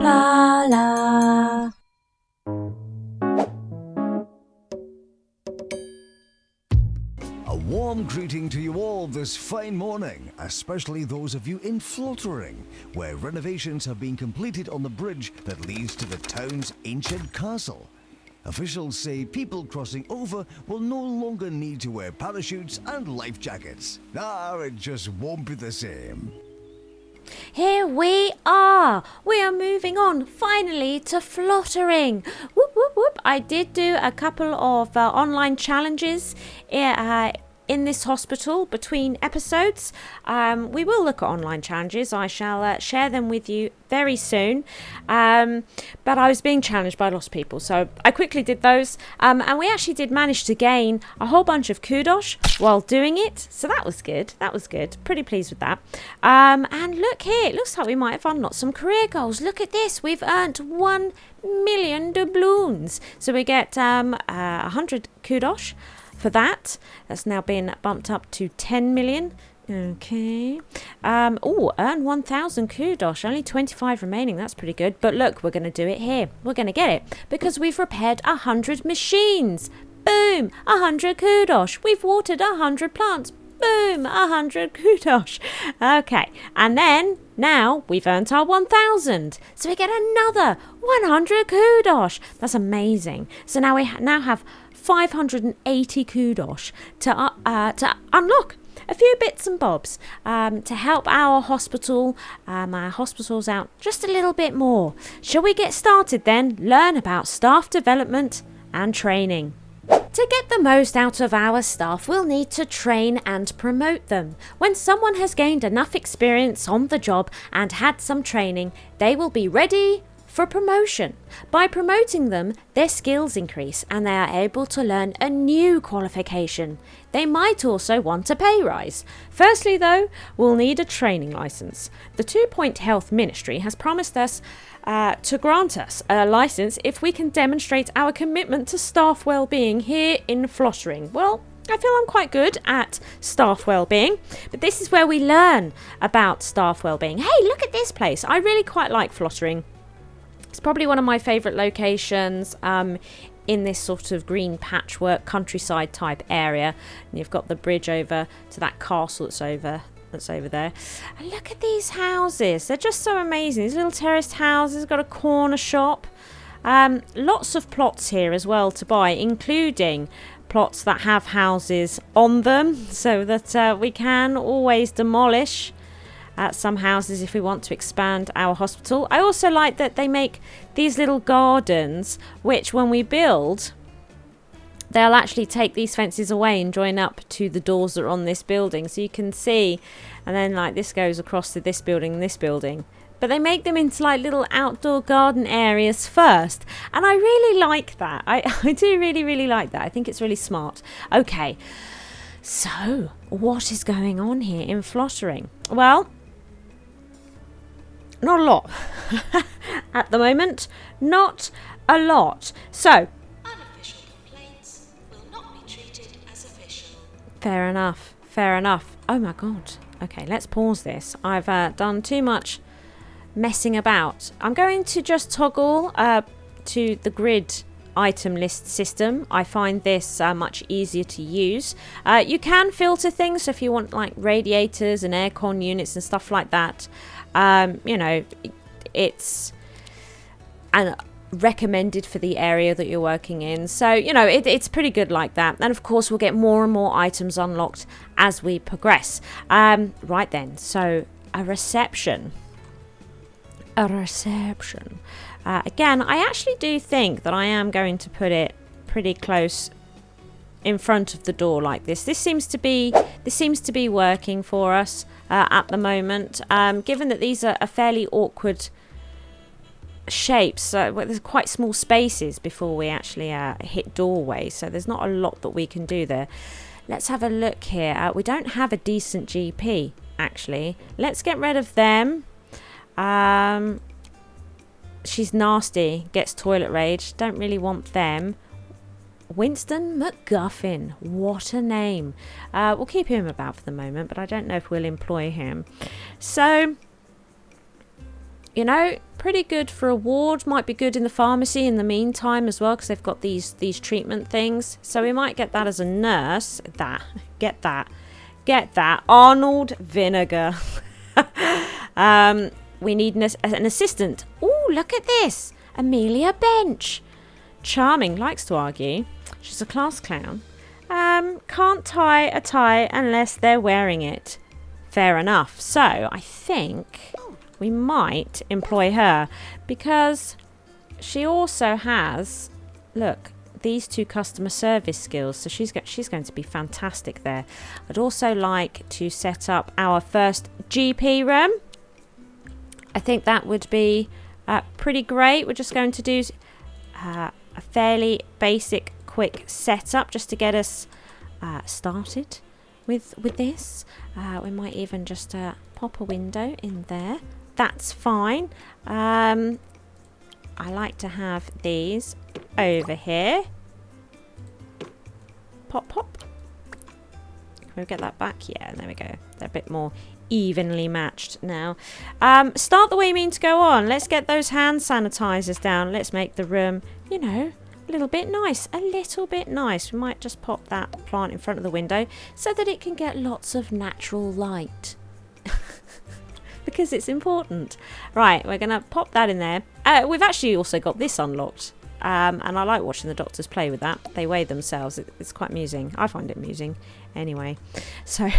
Blarla. A warm greeting to you all this fine morning, especially those of you in Flottering, where renovations have been completed on the bridge that leads to the town's ancient castle. Officials say people crossing over will no longer need to wear parachutes and life jackets. It just won't be the same. Here we are. We are moving on finally to Flottering. Whoop, whoop, whoop. I did do a couple of online challenges in this hospital between episodes. We will look at online challenges. I shall share them with you very soon. But I was being challenged by a lot of people, so I quickly did those. And we actually did manage to gain a whole bunch of kudos while doing it. So that was good. That was good. Pretty pleased with that. And look here. It looks like we might have unlocked some career goals. Look at this. We've earned 1 million doubloons. So we get 100 kudos for that. That's now been bumped up to 10 million. Okay. Earn 1,000 kudos. Only 25 remaining. That's pretty good. But look, we're going to do it here. We're going to get it because we've repaired 100 machines. Boom! 100 kudos. We've watered 100 plants. Boom! 100 kudos. Okay. And then now we've earned our 1,000. So we get another 100 kudos. That's amazing. So now we have 580 kudos to unlock a few bits and bobs to help our hospitals out just a little bit more. Shall we get started then? Learn about staff development and training. To get the most out of our staff, we'll need to train and promote them. When someone has gained enough experience on the job and had some training, they will be ready for promotion. By promoting them, their skills increase and they are able to learn a new qualification. They might also want a pay rise. Firstly though, we'll need a training license. The 2 Point Health Ministry has promised us to grant us a license if we can demonstrate our commitment to staff well-being here in Flottering. Well, I feel I'm quite good at staff well-being, but this is where we learn about staff well-being. Hey, look at this place. I really quite like Flottering. It's probably one of my favourite locations in this sort of green patchwork countryside type area. And you've got the bridge over to that castle that's over there. And look at these houses. They're just so amazing. These little terraced houses, got a corner shop. Lots of plots here as well to buy, including plots that have houses on them so that we can always demolish some houses if we want to expand our hospital. I also like that they make these little gardens, which when we build, they'll actually take these fences away and join up to the doors that are on this building. So you can see, and then like this goes across to this building and this building. But they make them into like little outdoor garden areas first. And I really like that. I do really, really like that. I think it's really smart. Okay, so what is going on here in Flottering? Well, not a lot at the moment. Not a lot. So, unofficial complaints will not be treated as official. Fair enough. Fair enough. Oh my god. Okay, let's pause this. I've done too much messing about. I'm going to just toggle to the grid item list system. I find this much easier to use. You can filter things, so if you want like radiators and aircon units and stuff like that. It's recommended for the area that you're working in. So, it's pretty good like that. And of course, we'll get more and more items unlocked as we progress. Right then, so a reception. Again, I actually do think that I am going to put it pretty close in front of the door like this. This seems to be working for us at the moment. Given that these are fairly awkward shapes, there's quite small spaces before we actually hit doorway, so there's not a lot that we can do there. Let's have a look here. We don't have a decent GP actually. Let's get rid of them. She's nasty, gets toilet rage, don't really want them. Winston McGuffin, what a name. We'll keep him about for the moment, but I don't know if we'll employ him. So, pretty good for a ward. Might be good in the pharmacy in the meantime as well, because they've got these treatment things. So we might get that as a nurse. Get that. Arnold Vinegar. We need an assistant. Oh, look at this. Amelia Bench. Charming, likes to argue. She's a class clown. Can't tie a tie unless they're wearing it. Fair enough. So I think we might employ her, because she also has, look, these 2 customer service skills. So she's going to be fantastic there. I'd also like to set up our first GP room. I think that would be pretty great. We're just going to do a fairly basic, quick setup just to get us started with this. We might even just pop a window in there. That's fine. I like to have these over here. Pop, pop. Can we get that back? Yeah, there we go. They're a bit more evenly matched now. Start the way you mean to go on. Let's get those hand sanitizers down. Let's make the room, you know, a little bit nice. We might just pop that plant in front of the window so that it can get lots of natural light. Because it's important. Right, we're going to pop that in there. We've actually also got this unlocked. And I like watching the doctors play with that. They weigh themselves. It's quite amusing. I find it amusing anyway. So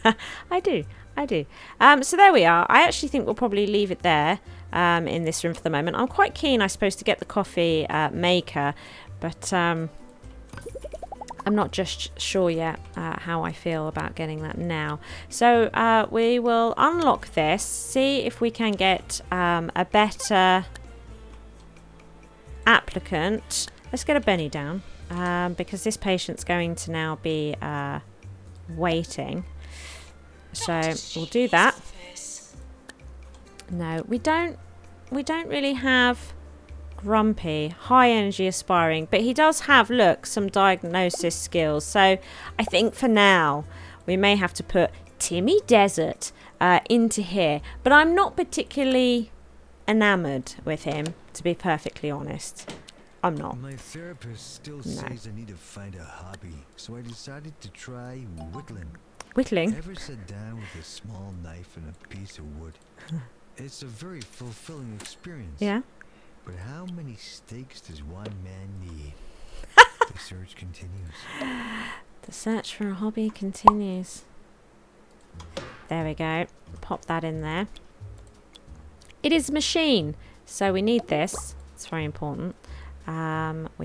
I do. So there we are. I actually think we'll probably leave it there in this room for the moment. I'm quite keen, I suppose, to get the coffee maker. But I'm not just sure yet how I feel about getting that now. So we will unlock this. See if we can get a better applicant. Let's get a Benny down, because this patient's going to now be waiting. So we'll do that. No, we don't really have Grumpy, high energy aspiring, but he does have, look, some diagnosis skills. So I think for now we may have to put Timmy Desert into here, but I'm not particularly enamored with him, to be perfectly honest. I'm not. My therapist still says I need to find a hobby, so I decided to try whittling. Whittling? Ever sit down with a small knife and a piece of wood? It's a very fulfilling experience. Yeah. But how many steaks does one man need? The search continues. The search for a hobby continues. There we go. Pop that in there. It is a machine, so we need this. It's very important. We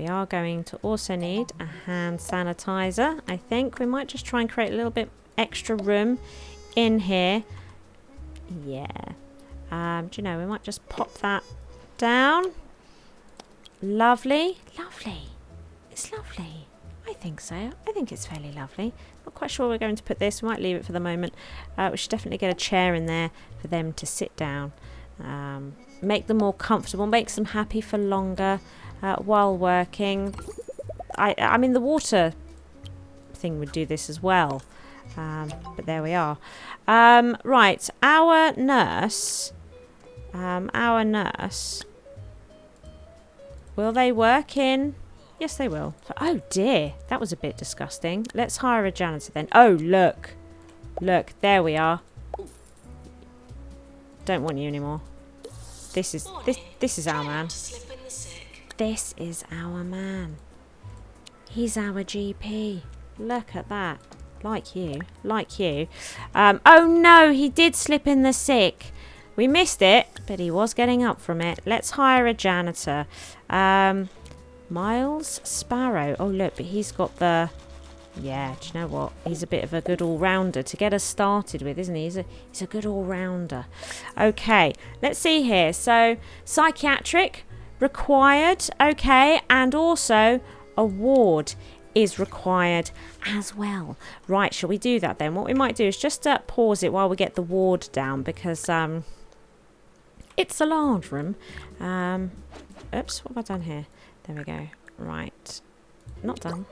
are going to also need a hand sanitizer. I think we might just try and create a little bit extra room in here. Yeah. Do you know, we might just pop that down. Lovely. It's lovely. I think so. I think it's fairly lovely. Not quite sure where we're going to put this. We might leave it for the moment. We should definitely get a chair in there for them to sit down. Make them more comfortable. Makes them happy for longer while working. I mean, the water thing would do this as well. But there we are. Right. Our nurse. Will they work in? Yes, they will. Oh dear, that was a bit disgusting. Let's hire a janitor then. Oh, look. Look, there we are. Don't want you anymore. This is our man. This is our man. He's our GP. Look at that. Like you. Oh no, he did slip in the sick. We missed it, but he was getting up from it. Let's hire a janitor. Miles Sparrow. Oh, look, but he's got the... Yeah, do you know what? He's a bit of a good all-rounder to get us started with, isn't he? He's a good all-rounder. Okay, let's see here. So, psychiatric, required, okay, and also a ward is required as well. Right, shall we do that then? What we might do is just pause it while we get the ward down, because it's a large room. Oops, what have I done here? There we go. Right. Not done.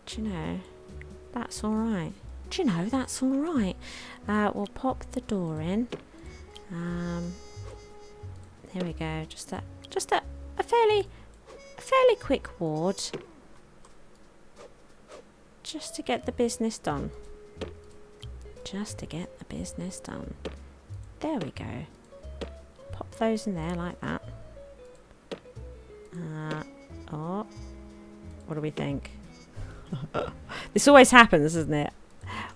Do you know, that's alright. do you know, that's all right. We'll pop the door in. There we go. Just a fairly quick ward. Just to get the business done. Just to get the business done. There we go. Pop those in there like that. Oh, what do we think? This always happens, doesn't it?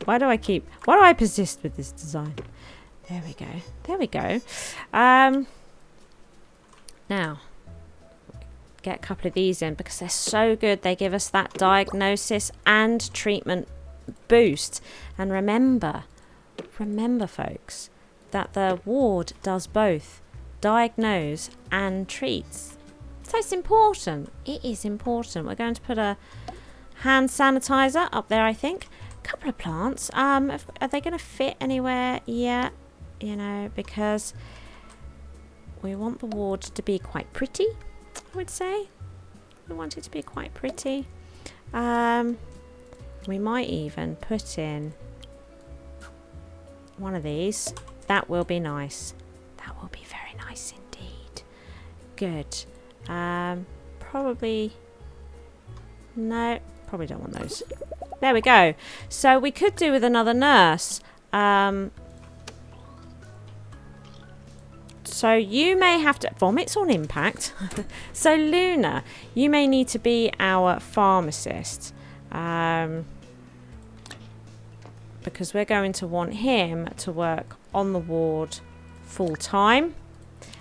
Why do I persist with this design? There we go. There we go. Now, get a couple of these in because they're so good. They give us that diagnosis and treatment boost. And remember folks, that the ward does both diagnose and treats. So it's important. It is important. We're going to put a hand sanitizer up there, I think. A couple of plants. Are they going to fit anywhere? Yeah, you know, because we want the ward to be quite pretty, I would say. We want it to be quite pretty. We might even put in one of these. That will be nice. That will be very nice indeed. Good. Probably... No, probably don't want those. There we go. So we could do with another nurse. So you may have to... Vomits on impact. So Luna, you may need to be our pharmacist. Because we're going to want him to work on the ward full time.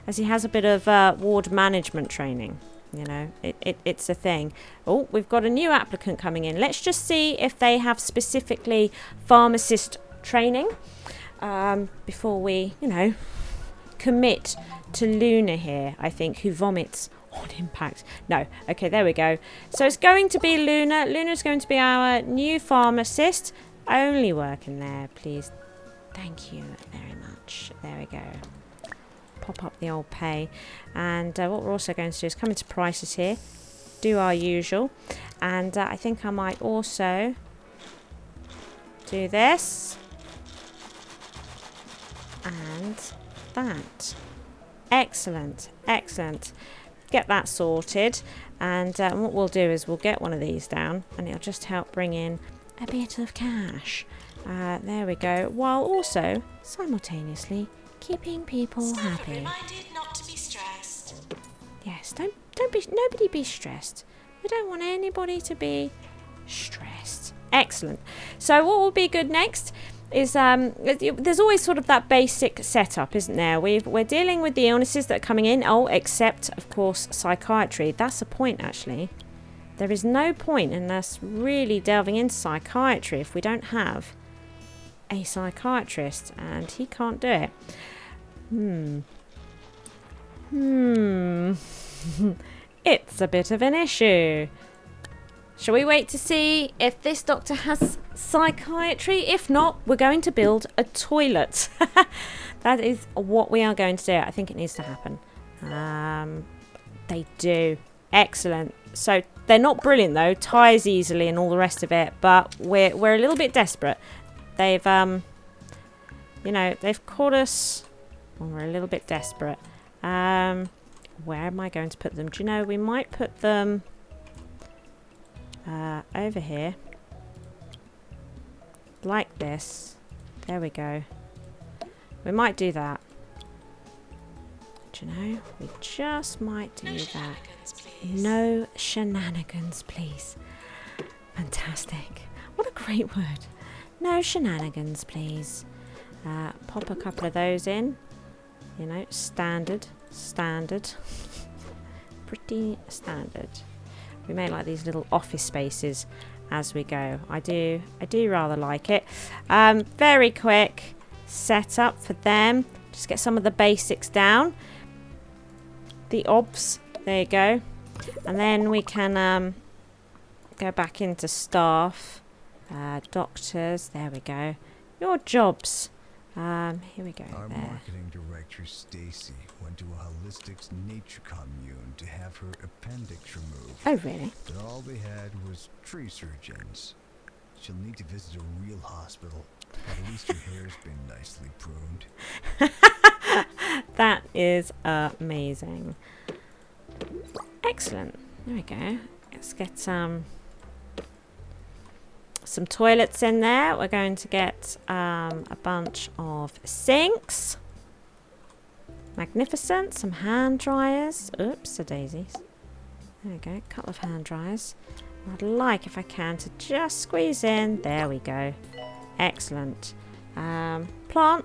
As he has a bit of ward management training. You know, it's a thing. Oh, we've got a new applicant coming in. Let's just see if they have specifically pharmacist training. Before we, you know... commit to Luna here, I think, who vomits on impact. No. Okay, there we go. So it's going to be Luna. Luna's going to be our new pharmacist. Only working there, please. Thank you very much. There we go. Pop up the old pay. And what we're also going to do is come into prices here. Do our usual. And I think I might also do this. And... that. Excellent. Excellent. Get that sorted. And what we'll do is we'll get one of these down. And it'll just help bring in a bit of cash. There we go. While also, simultaneously, keeping people happy. Reminded not to be stressed. Yes, nobody be stressed. We don't want anybody to be stressed. Excellent. So what will be good next is there's always sort of that basic setup, isn't there? We're dealing with the illnesses that are coming in. Oh, except, of course, psychiatry. That's the point, actually. There is no point in us really delving into psychiatry if we don't have a psychiatrist, and he can't do it. It's a bit of an issue. Shall we wait to see if this doctor has psychiatry? If not, we're going to build a toilet. That is what we are going to do. I think it needs to happen. They do. Excellent. So they're not brilliant though. Tires easily and all the rest of it. But we're a little bit desperate. They've they've caught us. Well, we're a little bit desperate. Where am I going to put them? Do you know, we might put them over here. Like this. There we go. We might do that. Do you know? We just might do that. No shenanigans, please. Fantastic. What a great word. No shenanigans, please. Pop a couple of those in. You know, standard. Pretty standard. We make like these little office spaces as we go. I do rather like it. Very quick setup for them. Just get some of the basics down. The obs. There you go. And then we can go back into staff. Doctors. There we go. Your jobs. Here we go. Our there. marketing director, Stacy, went to a holistics nature commune to have her appendix removed. Oh, really? But all they had was tree surgeons. She'll need to visit a real hospital. But at least her hair's been nicely pruned. That is amazing. Excellent. There we go. Let's get some toilets in there. We're going to get a bunch of sinks. Magnificent. Some hand dryers. Oops, a daisies. There we go. A couple of hand dryers. I'd like, if I can, to just squeeze in. There we go. Excellent. Plant.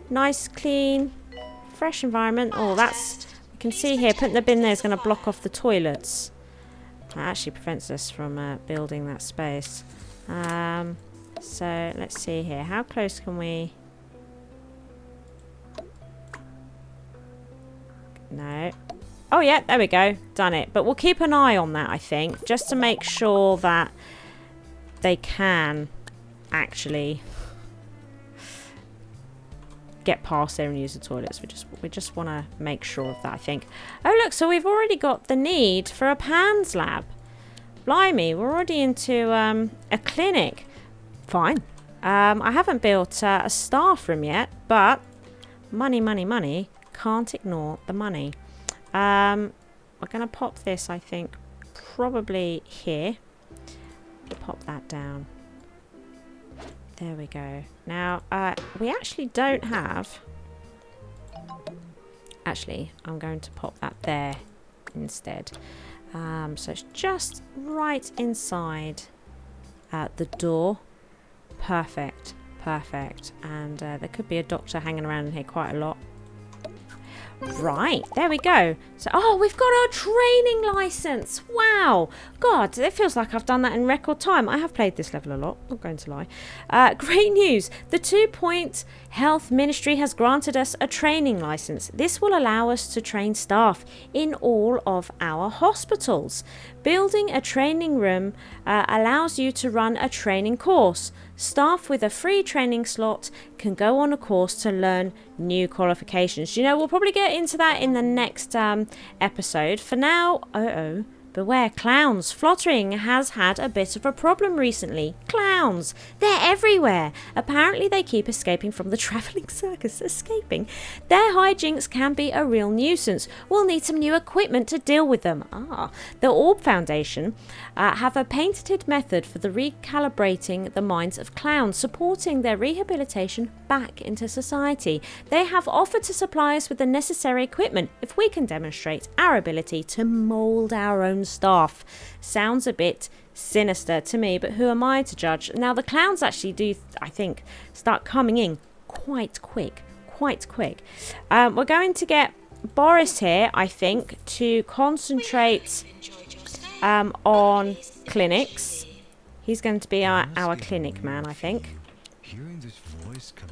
Nice, clean, fresh environment. Oh, that's... You can see here, putting the bin there is going to block off the toilets. That actually prevents us from building that space. So, let's see here. How close can we... No. Oh, yeah, there we go. Done it. But we'll keep an eye on that, I think, just to make sure that they can actually get past there and use the toilets. We just want to make sure of that, I think. Oh, look, so we've already got the need for a PANS lab. Blimey, we're already into a clinic. Fine. I haven't built a staff room yet, but money, money, money. Can't ignore the money. We're going to pop this, I think, probably here. Pop that down. There we go. Now, we actually don't have... Actually, I'm going to pop that there instead. So it's just right inside the door. Perfect. Perfect. And there could be a doctor hanging around in here quite a lot. Right, there we go. So, oh, we've got our training license. Wow. God, it feels like I've done that in record time. I have played this level a lot, not going to lie. Great news. The 2 Point Health Ministry has granted us a training license. This will allow us to train staff in all of our hospitals. Building a training room allows you to run a training course. Staff with a free training slot can go on a course to learn new qualifications. You know, we'll probably get into that in the next episode. For now, beware clowns. Flottering has had a bit of a problem recently. Clowns! They're everywhere. Apparently they keep escaping from the travelling circus. Escaping. Their hijinks can be a real nuisance. We'll need some new equipment to deal with them. The Orb Foundation have a patented method for the recalibrating the minds of clowns, supporting their rehabilitation back into society. They have offered to supply us with the necessary equipment if we can demonstrate our ability to mould our own staff. Sounds a bit sinister to me, but who am I to judge? Now, the clowns actually do, I think, start coming in quite quick. We're going to get Boris here, I think, to concentrate on clinics. He's going to be our clinic man, I think.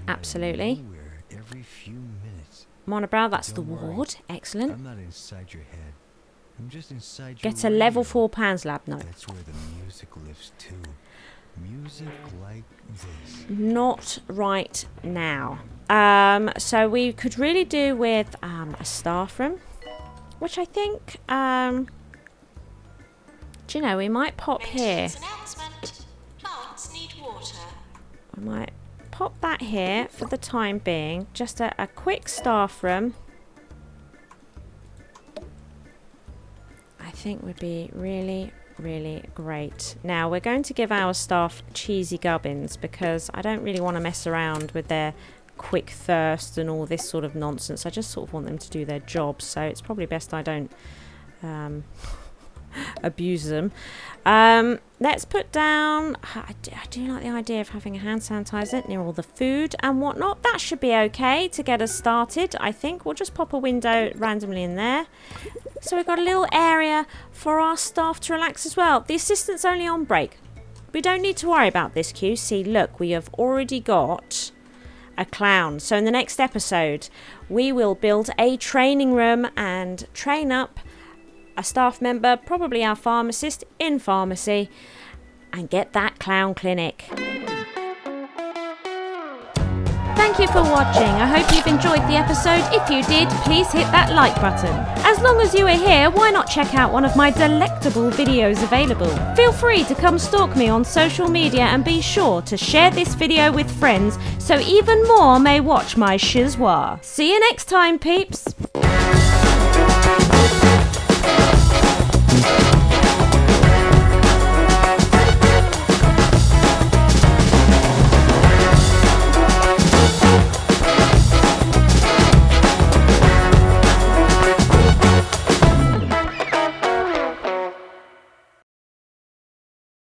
Absolutely. Monobrow, that's the ward. Excellent. I'm not inside your head. I'm just inside Get your a level radio. 4 PANS lab. No. That's where the music lives too. Music like this. Not right now. So we could really do with a staff room, which I think, do you know, we might pop here. Announcement. Plants need water. We might pop that here for the time being. Just a quick staff room. I think would be really, really great. Now, we're going to give our staff cheesy gubbins because I don't really want to mess around with their quick thirst and all this sort of nonsense. I just sort of want them to do their job, so it's probably best I don't abuse them. Let's put down... I do like the idea of having a hand sanitizer near all the food and whatnot. That should be okay to get us started, I think. We'll just pop a window randomly in there. So we've got a little area for our staff to relax as well. The assistant's only on break. We don't need to worry about this, Q. See, look, we have already got a clown. So in the next episode, we will build a training room and train up a staff member, probably our pharmacist, in pharmacy, and get that clown clinic. Thank you for watching. I hope you've enjoyed the episode. If you did, please hit that like button. As long as you are here, why not check out one of my delectable videos available? Feel free to come stalk me on social media and be sure to share this video with friends so even more may watch my SHIZWAH. See you next time, peeps!